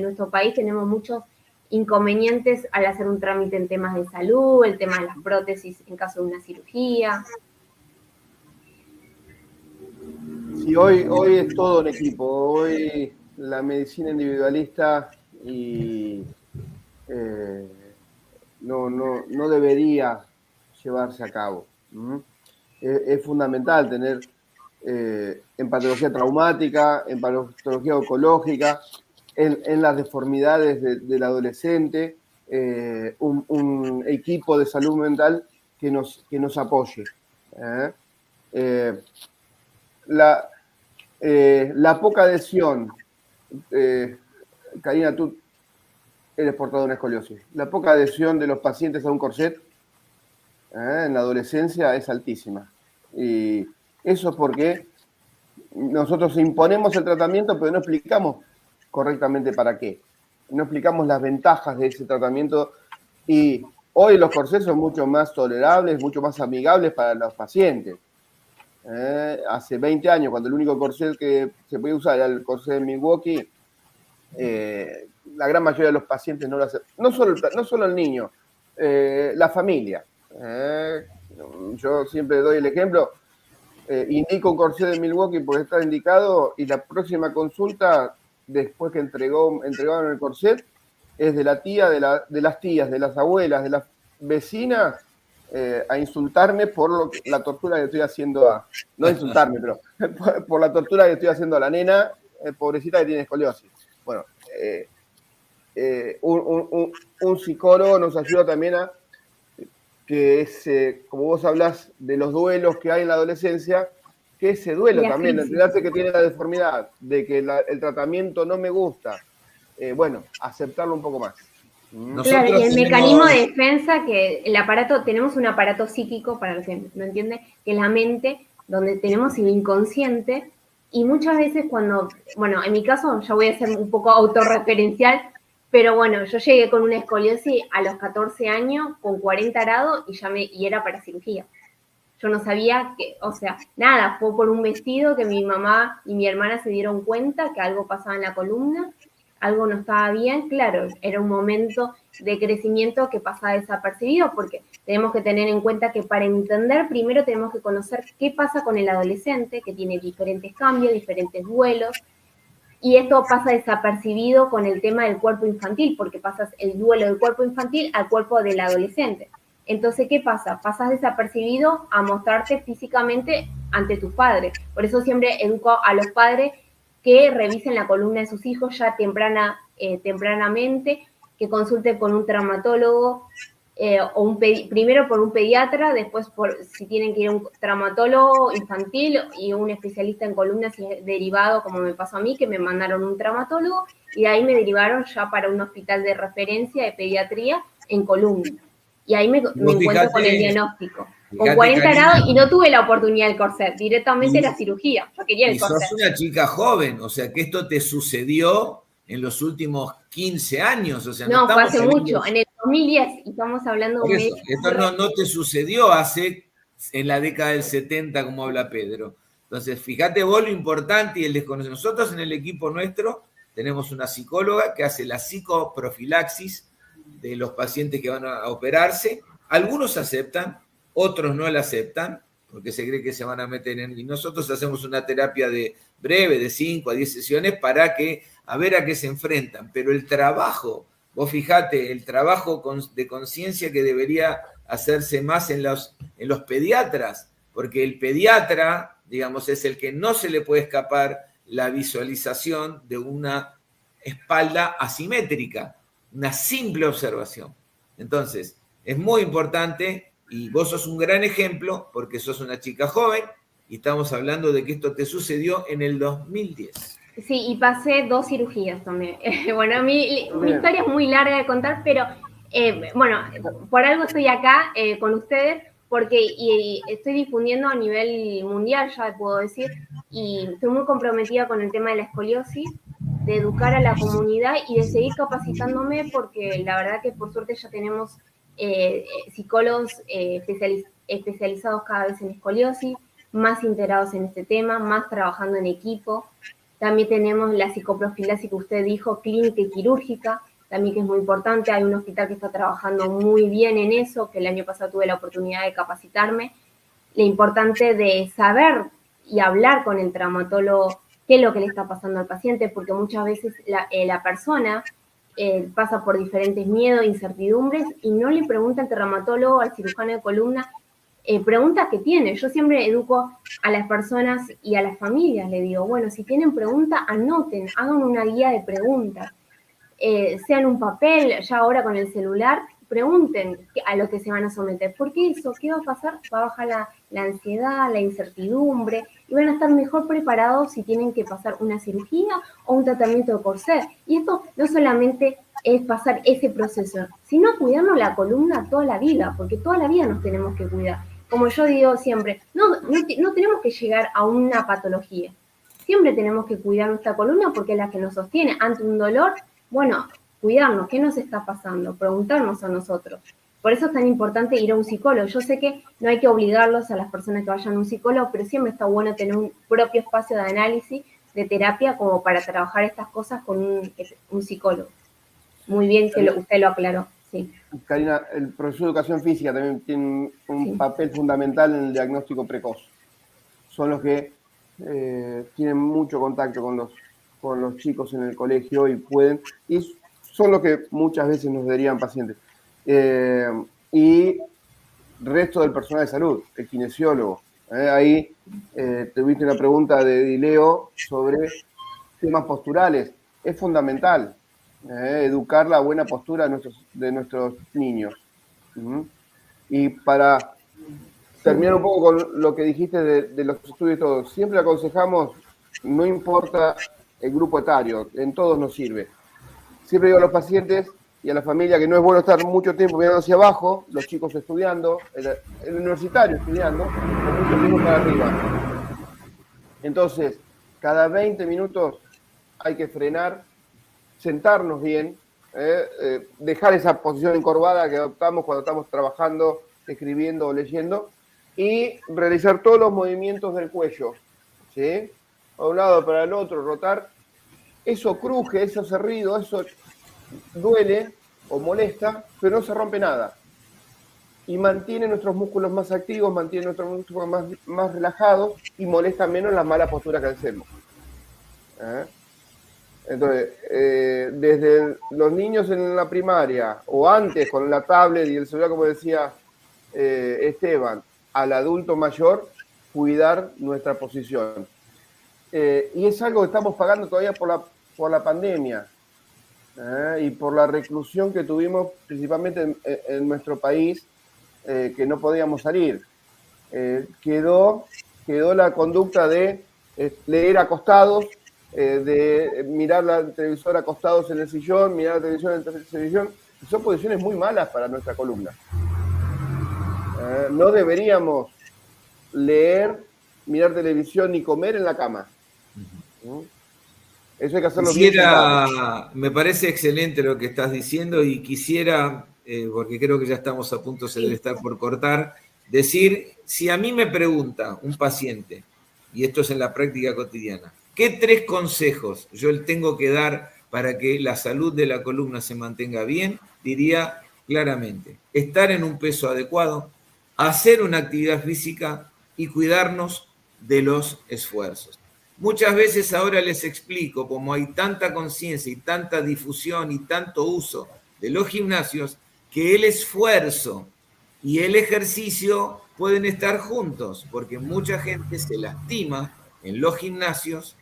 nuestro país tenemos muchos inconvenientes al hacer un trámite en temas de salud, el tema de las prótesis en caso de una cirugía. Sí, hoy es todo un equipo. Hoy la medicina individualista no debería llevarse a cabo. Es fundamental tener en patología traumática, en patología oncológica, en las deformidades del adolescente, un equipo de salud mental que nos apoye. La poca adhesión, Karina, tú eres portadora de una escoliosis, la poca adhesión de los pacientes a un corset en la adolescencia es altísima. Y eso es porque nosotros imponemos el tratamiento, pero no explicamos correctamente para qué. No explicamos las ventajas de ese tratamiento, y hoy los corsets son mucho más tolerables, mucho más amigables para los pacientes. Hace 20 años, cuando el único corset que se podía usar era el corset de Milwaukee, la gran mayoría de los pacientes no lo hacen. No solo el niño, la familia. Yo siempre doy el ejemplo, indico un corset de Milwaukee porque está indicado, y la próxima consulta, después que entregaron el corset, es de la tía, de las tías, de las abuelas, de las vecinas, a insultarme por la tortura que estoy haciendo no insultarme, pero por la tortura que estoy haciendo a la nena, pobrecita, que tiene escoliosis. Bueno, un psicólogo nos ayuda también a que como vos hablás de los duelos que hay en la adolescencia, que ese duelo también, de enterarse que tiene la deformidad, de que el tratamiento no me gusta, bueno, aceptarlo un poco más. Claro, y el mecanismo de defensa, que tenemos un aparato psíquico, para los que no entienden, que es la mente, donde tenemos el inconsciente, y muchas veces bueno, en mi caso, ya voy a ser un poco autorreferencial, pero bueno, yo llegué con una escoliosis a los 14 años, con 40 grados, y era para cirugía. Yo no sabía nada, fue por un vestido que mi mamá y mi hermana se dieron cuenta que algo pasaba en la columna, algo no estaba bien. Claro, era un momento de crecimiento que pasa desapercibido, porque tenemos que tener en cuenta que para entender, primero tenemos que conocer qué pasa con el adolescente, que tiene diferentes cambios, diferentes duelos, y esto pasa desapercibido con el tema del cuerpo infantil, porque pasas el duelo del cuerpo infantil al cuerpo del adolescente. Entonces, ¿qué pasa? Pasas desapercibido a mostrarte físicamente ante tus padres. Por eso siempre educo a los padres que revisen la columna de sus hijos ya tempranamente, que consulten con un traumatólogo, primero por un pediatra, después si tienen que ir a un traumatólogo infantil y un especialista en columnas si es derivado, como me pasó a mí, que me mandaron un traumatólogo, y de ahí me derivaron ya para un hospital de referencia de pediatría en columna. Y ahí me encuentro con el diagnóstico. Con 40 grados y no tuve la oportunidad del corset, directamente la cirugía. Yo quería el corset. Y sos una chica joven, o sea que esto te sucedió en los últimos 15 años. O sea, no fue hace mucho, en el 2010, y estamos hablando de un médico. Esto no te sucedió en la década del 70, como habla Pedro. Entonces, fíjate vos lo importante y el desconocimiento. Nosotros en el equipo nuestro tenemos una psicóloga que hace la psicoprofilaxis de los pacientes que van a operarse. Algunos aceptan, otros no la aceptan, porque se cree que se van a meter y nosotros hacemos una terapia breve, de 5 a 10 sesiones, para a ver a qué se enfrentan. Pero el trabajo, vos fijate, el trabajo de conciencia que debería hacerse más en los pediatras, porque el pediatra, digamos, es el que no se le puede escapar la visualización de una espalda asimétrica, una simple observación. Entonces, es muy importante, y vos sos un gran ejemplo, porque sos una chica joven, y estamos hablando de que esto te sucedió en el 2010. Sí, y pasé 2 cirugías también. Bueno, mi historia es muy larga de contar, pero bueno, por algo estoy acá con ustedes, porque estoy difundiendo a nivel mundial, ya puedo decir, y estoy muy comprometida con el tema de la escoliosis, de educar a la comunidad y de seguir capacitándome, porque la verdad que por suerte ya tenemos psicólogos especializados cada vez en escoliosis, más integrados en este tema, más trabajando en equipo. También tenemos la psicoprofilaxis que usted dijo, clínica y quirúrgica, también que es muy importante. Hay un hospital que está trabajando muy bien en eso, que el año pasado tuve la oportunidad de capacitarme. Lo importante de saber y hablar con el traumatólogo qué es lo que le está pasando al paciente, porque muchas veces la persona pasa por diferentes miedos, incertidumbres, y no le pregunta al traumatólogo, al cirujano de columna, preguntas que tiene. Yo siempre educo a las personas y a las familias, le digo, bueno, si tienen preguntas, anoten, hagan una guía de preguntas, sean un papel, ya ahora con el celular, pregunten a lo que se van a someter. ¿Por qué eso? ¿Qué va a pasar? Va a bajar la ansiedad, la incertidumbre, y van a estar mejor preparados si tienen que pasar una cirugía o un tratamiento de corset. Y esto no solamente es pasar ese proceso, sino cuidarnos la columna toda la vida, porque toda la vida nos tenemos que cuidar. Como yo digo siempre, no tenemos que llegar a una patología. Siempre tenemos que cuidar nuestra columna porque es la que nos sostiene ante un dolor. Bueno, cuidarnos, ¿qué nos está pasando? Preguntarnos a nosotros. Por eso es tan importante ir a un psicólogo. Yo sé que no hay que obligarlos a las personas que vayan a un psicólogo, pero siempre está bueno tener un propio espacio de análisis, de terapia, como para trabajar estas cosas con un psicólogo. Muy bien que usted lo aclaró. Sí. Karina, el profesor de educación física también tiene un papel fundamental en el diagnóstico precoz. Son los que tienen mucho contacto con los chicos en el colegio y son los que muchas veces nos derivan pacientes. Y resto del personal de salud, el kinesiólogo. Ahí tuviste una pregunta de Leo sobre temas posturales. Es fundamental educar la buena postura de nuestros niños. Y para terminar un poco con lo que dijiste de los estudios y todo, siempre aconsejamos, no importa el grupo etario, en todos nos sirve. Siempre digo a los pacientes y a la familia que no es bueno estar mucho tiempo mirando hacia abajo, los chicos estudiando, el universitario estudiando, con mucho tiempo para arriba. Entonces, cada 20 minutos hay que frenar, sentarnos bien, dejar esa posición encorvada que adoptamos cuando estamos trabajando, escribiendo o leyendo, y realizar todos los movimientos del cuello, ¿sí? A un lado para el otro, rotar. Eso cruje, eso hace ruido, eso duele o molesta, pero no se rompe nada. Y mantiene nuestros músculos más activos, mantiene nuestros músculos más relajados y molesta menos la mala postura que hacemos. Entonces, desde los niños en la primaria o antes con la tablet y el celular, como decía Esteban, al adulto mayor, cuidar nuestra posición. y es algo que estamos pagando todavía por la pandemia y por la reclusión que tuvimos principalmente en nuestro país, que no podíamos salir. Quedó la conducta de leer acostados, de mirar la televisor acostados en el sillón, mirar la televisión en el sillón, y son posiciones muy malas para nuestra columna. No deberíamos leer, mirar televisión ni comer en la cama. Eso hay que hacerlo bien sentado. Me parece excelente lo que estás diciendo y quisiera, porque creo que ya estamos a punto, se debe estar por cortar, decir, si a mí me pregunta un paciente, y esto es en la práctica cotidiana, ¿qué 3 consejos yo le tengo que dar para que la salud de la columna se mantenga bien? Diría claramente, estar en un peso adecuado, hacer una actividad física y cuidarnos de los esfuerzos. Muchas veces ahora les explico, como hay tanta conciencia y tanta difusión y tanto uso de los gimnasios, que el esfuerzo y el ejercicio pueden estar juntos, porque mucha gente se lastima en los gimnasios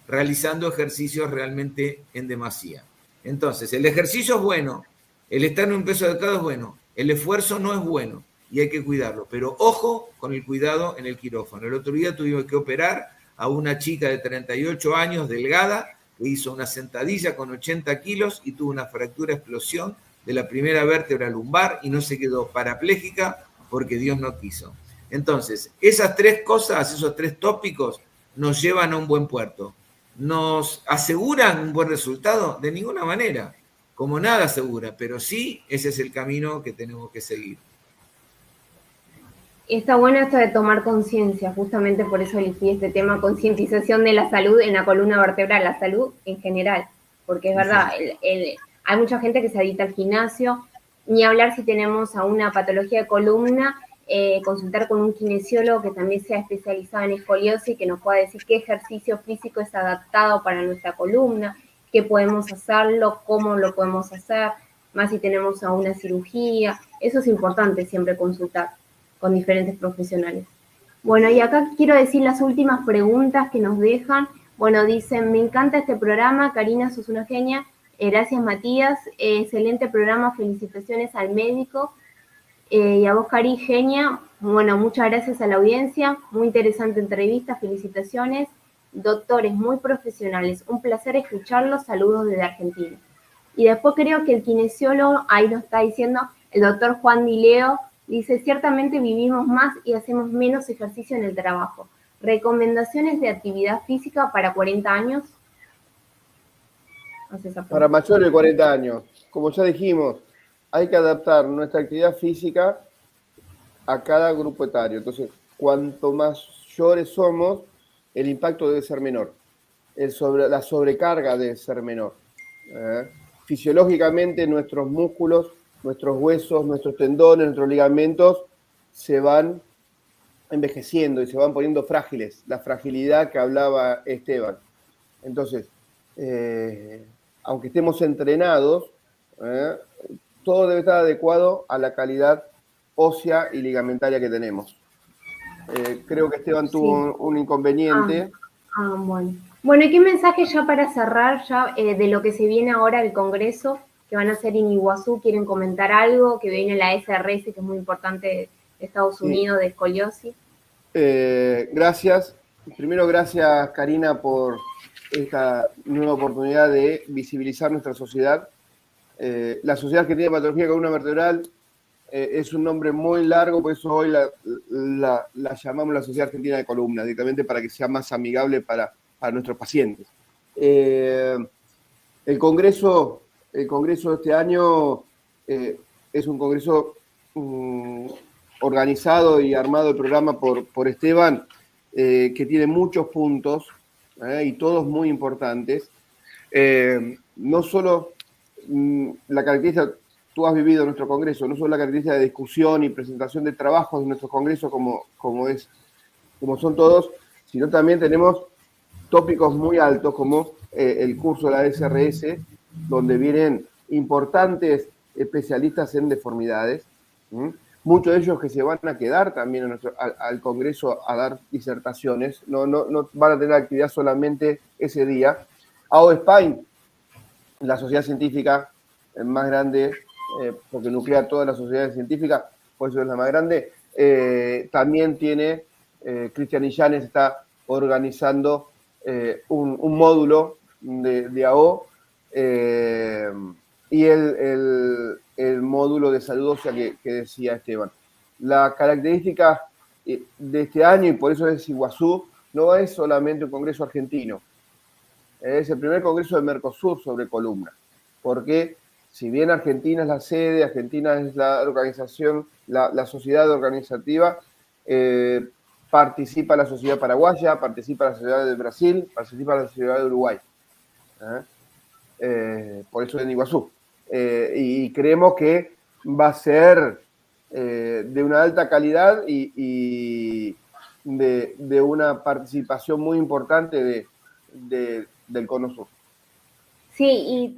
realizando ejercicios realmente en demasía. Entonces, el ejercicio es bueno, el estar en un peso adecuado es bueno, el esfuerzo no es bueno y hay que cuidarlo. Pero ojo con el cuidado en el quirófano. El otro día tuvimos que operar a una chica de 38 años, delgada, que hizo una sentadilla con 80 kilos y tuvo una fractura explosión de la primera vértebra lumbar y no se quedó parapléjica porque Dios no quiso. Entonces, esas 3 cosas, esos 3 tópicos nos llevan a un buen puerto. ¿Nos aseguran un buen resultado? De ninguna manera, como nada asegura, pero sí ese es el camino que tenemos que seguir. Está bueno esto de tomar conciencia, justamente por eso elegí este tema, concientización de la salud en la columna vertebral, la salud en general, porque es verdad, hay mucha gente que se adicta al gimnasio, ni hablar si tenemos a una patología de columna, consultar con un kinesiólogo que también sea especializado en escoliosis, que nos pueda decir qué ejercicio físico es adaptado para nuestra columna, qué podemos hacerlo, cómo lo podemos hacer, más si tenemos a una cirugía. Eso es importante siempre consultar con diferentes profesionales. Bueno, y acá quiero decir las últimas preguntas que nos dejan. Bueno, dicen, me encanta este programa, Karina, sos una genia. Gracias, Matías. Excelente programa, felicitaciones al médico. Y a vos, Cari, genia. Bueno, muchas gracias a la audiencia. Muy interesante entrevista, felicitaciones. Doctores muy profesionales, un placer escucharlos. Saludos desde Argentina. Y después creo que el kinesiólogo, ahí nos está diciendo, el doctor Juan Dileo, dice, ciertamente vivimos más y hacemos menos ejercicio en el trabajo. ¿Recomendaciones de actividad física para 40 años? Para mayores de 40 años. Como ya dijimos, hay que adaptar nuestra actividad física a cada grupo etario. Entonces, cuanto mayores somos, el impacto debe ser menor. La sobrecarga debe ser menor. Fisiológicamente, nuestros músculos, nuestros huesos, nuestros tendones, nuestros ligamentos se van envejeciendo y se van poniendo frágiles, la fragilidad que hablaba Esteban. Entonces, aunque estemos entrenados, todo debe estar adecuado a la calidad ósea y ligamentaria que tenemos. Creo que Esteban tuvo un inconveniente. Bueno. Bueno, ¿y qué mensaje ya para cerrar ya de lo que se viene ahora el Congreso que van a hacer en Iguazú? ¿Quieren comentar algo? Que viene la SRS, que es muy importante de Estados Unidos, de escoliosis. Gracias. Primero, gracias, Karina, por esta nueva oportunidad de visibilizar nuestra sociedad. La Sociedad Argentina de Patología de Columna Vertebral es un nombre muy largo, por eso hoy la llamamos la Sociedad Argentina de Columna, directamente para que sea más amigable para nuestros pacientes. El Congreso de este año es un congreso organizado y armado el programa por Esteban, que tiene muchos puntos y todos muy importantes. No solo la característica, tú has vivido nuestro congreso, no solo la característica de discusión y presentación de trabajos de nuestro congreso como son todos, sino también tenemos tópicos muy altos como el curso de la SRS, donde vienen importantes especialistas en deformidades, muchos de ellos que se van a quedar también al Congreso a dar disertaciones, no van a tener actividad solamente ese día. AO Spain, la sociedad científica más grande, porque nuclea todas las sociedades científicas, por eso es la más grande, también tiene, Cristian Illanes está organizando un módulo de AO, y el módulo de salud ósea que decía Esteban. La característica de este año, y por eso es Iguazú, no es solamente un congreso argentino, es el primer congreso de Mercosur sobre columna, porque si bien Argentina es la sede, Argentina es la organización, la sociedad organizativa, participa la sociedad paraguaya, participa la sociedad de Brasil, participa la sociedad de Uruguay. Por eso en Iguazú. Y creemos que va a ser de una alta calidad y de una participación muy importante del Cono Sur. Sí, y